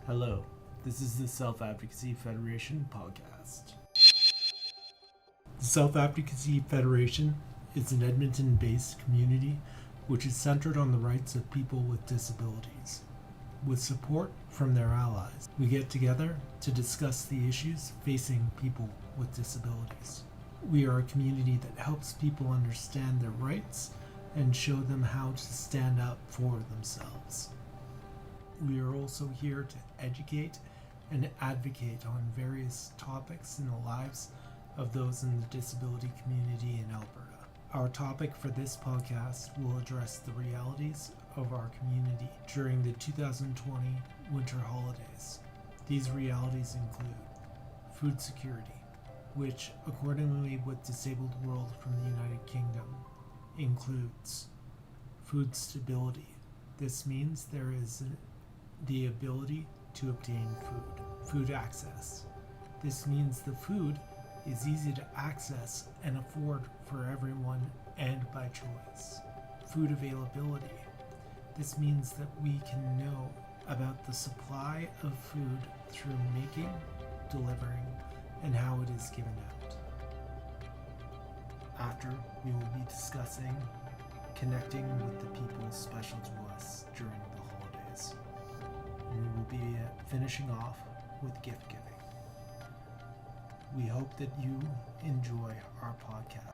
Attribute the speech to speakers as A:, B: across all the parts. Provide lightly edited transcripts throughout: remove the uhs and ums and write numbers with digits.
A: Hello, this is the Advocacy Federation Podcast. The Advocacy Federation is an Edmonton-based community which is centered on the rights of people with disabilities. With support from their allies, we get together to discuss the issues facing people with disabilities. We are a community that helps people understand their rights and show them how to stand up for themselves. We are also here to educate and advocate on various topics in the lives of those in the disability community in Alberta. Our topic for this podcast will address the realities of our community during the 2020 winter holidays. These realities include food security, which, accordingly with Disabled World from the United Kingdom, includes food stability. This means there is the ability to obtain food access. This means the food is easy to access and afford for everyone and by choice. Food availability. This means that we can know about the supply of food through making, delivering, and how it is given out. After, we will be discussing connecting with the people special to us during the holidays. And we will be finishing off with gift giving. We hope that you enjoy our podcast.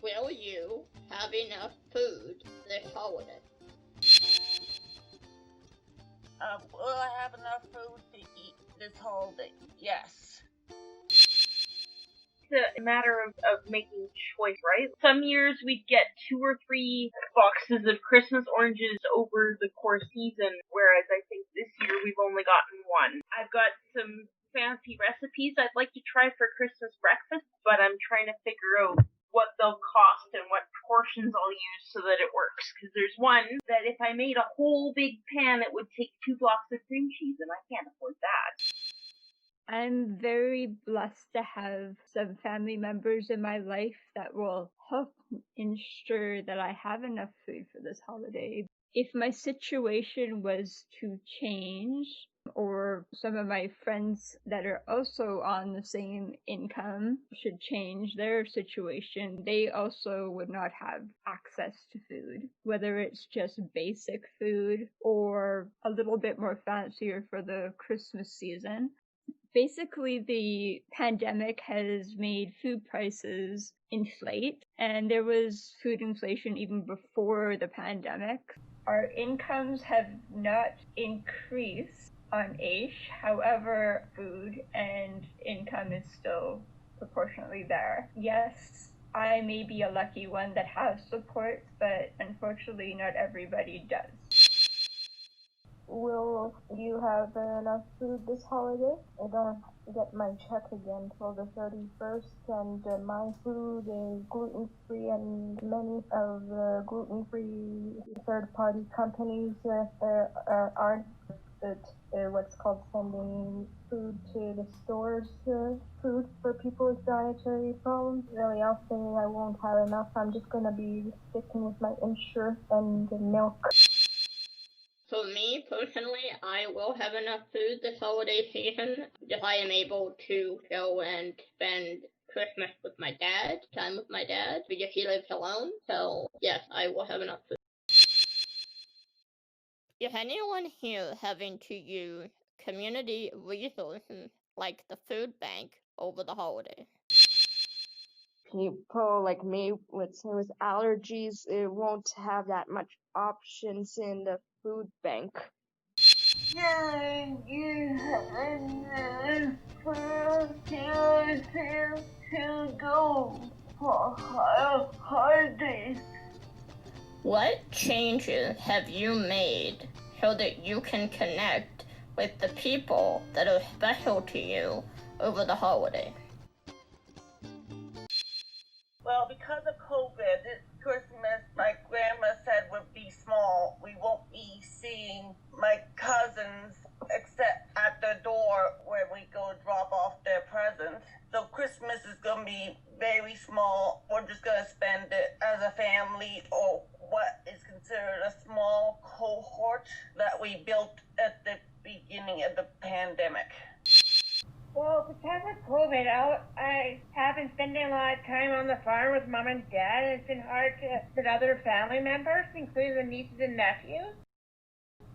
B: Will you have enough food this holiday?
C: Will I have enough food to eat this holiday? Yes.
D: It's a matter of making choice, right? Some years we'd get 2 or 3 boxes of Christmas oranges over the core season, whereas I think this year we've only gotten 1. I've got some fancy recipes I'd like to try for Christmas breakfast, but I'm trying to figure out what they'll cost and what portions I'll use so that it works. Because there's one that if I made a whole big pan, it would take 2 blocks of cream cheese, and I can't afford that.
E: I'm very blessed to have some family members in my life that will help ensure that I have enough food for this holiday. If my situation was to change, or some of my friends that are also on the same income should change their situation, they also would not have access to food, whether it's just basic food or a little bit more fancier for the Christmas season. Basically, the pandemic has made food prices inflate, and there was food inflation even before the pandemic. Our incomes have not increased on AISH, however, food and income is still proportionately there. Yes, I may be a lucky one that has support, but unfortunately not everybody does.
F: Will you have enough food this holiday? I don't get my check again till the 31st, and my food is gluten-free, and many of the gluten-free third-party companies aren't what's called sending food to the stores, food for people with dietary problems. Really, I'll say I won't have enough. I'm just going to be sticking with my Ensure and milk.
B: For me, personally, I will have enough food this holiday season if I am able to go and spend Christmas with my dad, time with my dad, because he lives alone. So, yes, I will have enough food. Is anyone here having to use community resources like the food bank over the holidays?
F: people like me with allergies, it won't have that much options in the food bank. To go for holidays.
B: What changes have you made so that you can connect with the people that are special to you over the holiday?
C: Well, because of COVID, this Christmas, my grandma said would be small. We won't be seeing my cousins except at the door where we go drop off their presents. So Christmas is going to be very small. We're just going to spend it as a family, or what is considered a small cohort that we built at the beginning of the pandemic.
G: Well, because of COVID, I have been spending a lot of time on the farm with Mom and Dad, and it's been hard to visit other family members, including the nieces and nephews.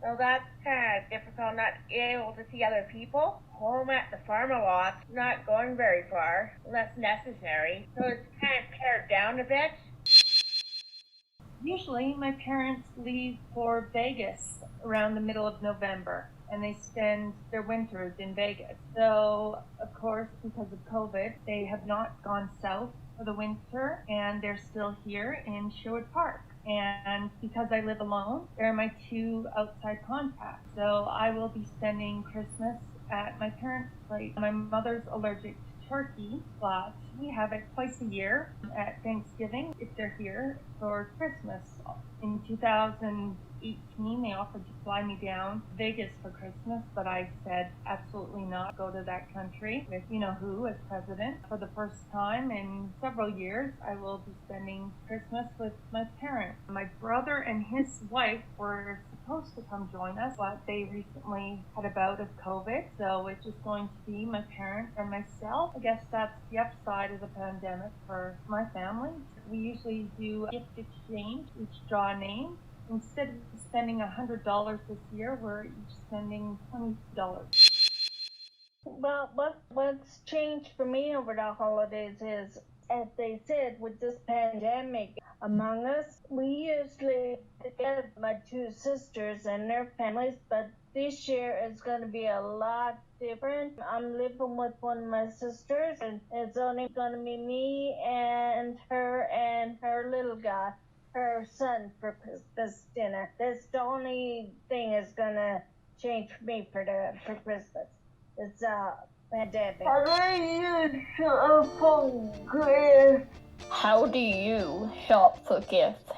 G: So that's kind of difficult, not able to see other people. Home at the farm a lot, not going very far, unless necessary. So it's kind of pared down a bit.
D: Usually my parents leave for Vegas around the middle of November, and they spend their winters in Vegas. So, of course, because of COVID, they have not gone south for the winter, and they're still here in Sherwood Park. And because I live alone, they're my two outside contacts. So I will be spending Christmas at my parents' place. My mother's allergic to turkey, but we have it twice a year at Thanksgiving if they're here for Christmas. In 2018, they offered to fly me down to Vegas for Christmas, but I said absolutely not. Go to that country with you-know-who as president. For the first time in several years, I will be spending Christmas with my parents. My brother and his wife were supposed to come join us, but they recently had a bout of COVID, so it's just going to be my parents and myself. I guess that's the upside of the pandemic for my family. We usually do a gift exchange, each draw a name. Instead of spending $100 this year, we're each spending $20.
F: Well, what's changed for me over the holidays is, as they said, with this pandemic among us, we usually get my two sisters and their families, but this year is going to be a lot different. I'm living with one of my sisters, and it's only going to be me and her little guy, her son, for Christmas dinner. That's the only thing that's going to change for me for Christmas. It's pandemic.
B: How do you shop for gifts?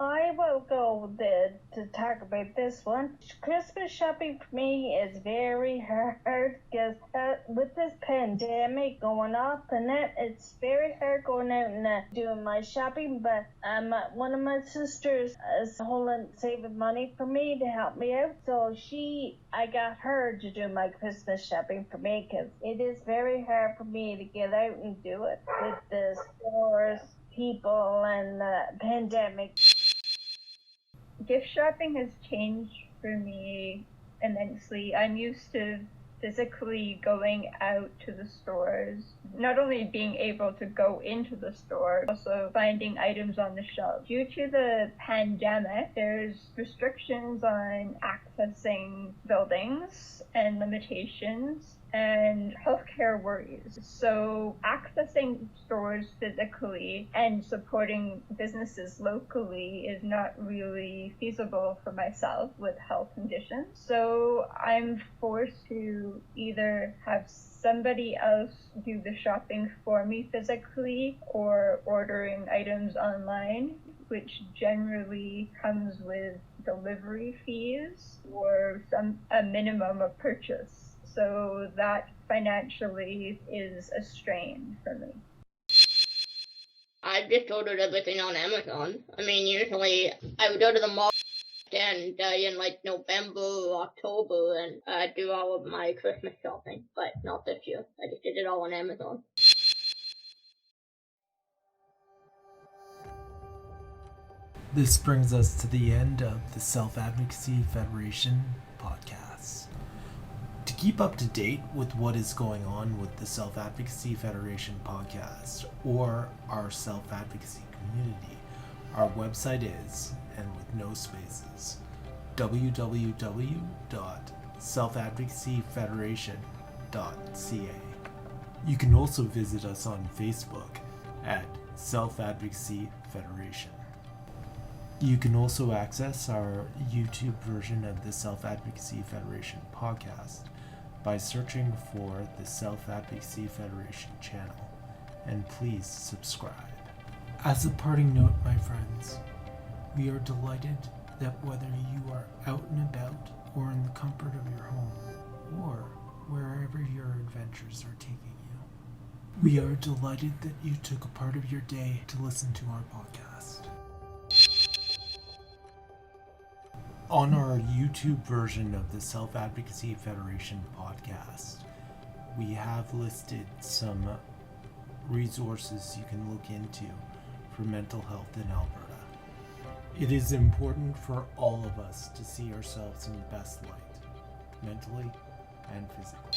F: I will go to talk about this one. Christmas shopping for me is very hard because with this pandemic going up and that, it's very hard going out and doing my shopping. But one of my sisters is saving money for me to help me out. So I got her to do my Christmas shopping for me because it is very hard for me to get out and do it with the stores, people, and the pandemic.
E: Gift shopping has changed for me immensely. I'm used to physically going out to the stores, not only being able to go into the store, also finding items on the shelf. Due to the pandemic, there's restrictions on accessing buildings and limitations and healthcare worries. So accessing stores physically and supporting businesses locally is not really feasible for myself with health conditions. So I'm forced to either have somebody else do the shopping for me physically or ordering items online, which generally comes with delivery fees or a minimum of purchase. So that financially is a strain for me.
B: I just ordered everything on Amazon. I mean, usually I would go to the mall and in like November or October and do all of my Christmas shopping, but not this year. I just did it all on Amazon.
A: This brings us to the end of the Self-Advocacy Federation Podcast. To keep up to date with what is going on with the Self-Advocacy Federation Podcast or our self-advocacy community, our website is, and with no spaces, www.selfadvocacyfederation.ca. You can also visit us on Facebook at Self-Advocacy Federation. You can also access our YouTube version of the Self-Advocacy Federation podcast by searching for the Self-Advocacy Federation channel, and please subscribe. As a parting note, my friends, we are delighted that whether you are out and about or in the comfort of your home or wherever your adventures are taking you, we are delighted that you took a part of your day to listen to our podcast. On our YouTube version of the Self-Advocacy Federation podcast, we have listed some resources you can look into for mental health in Alberta. It is important for all of us to see ourselves in the best light, mentally and physically.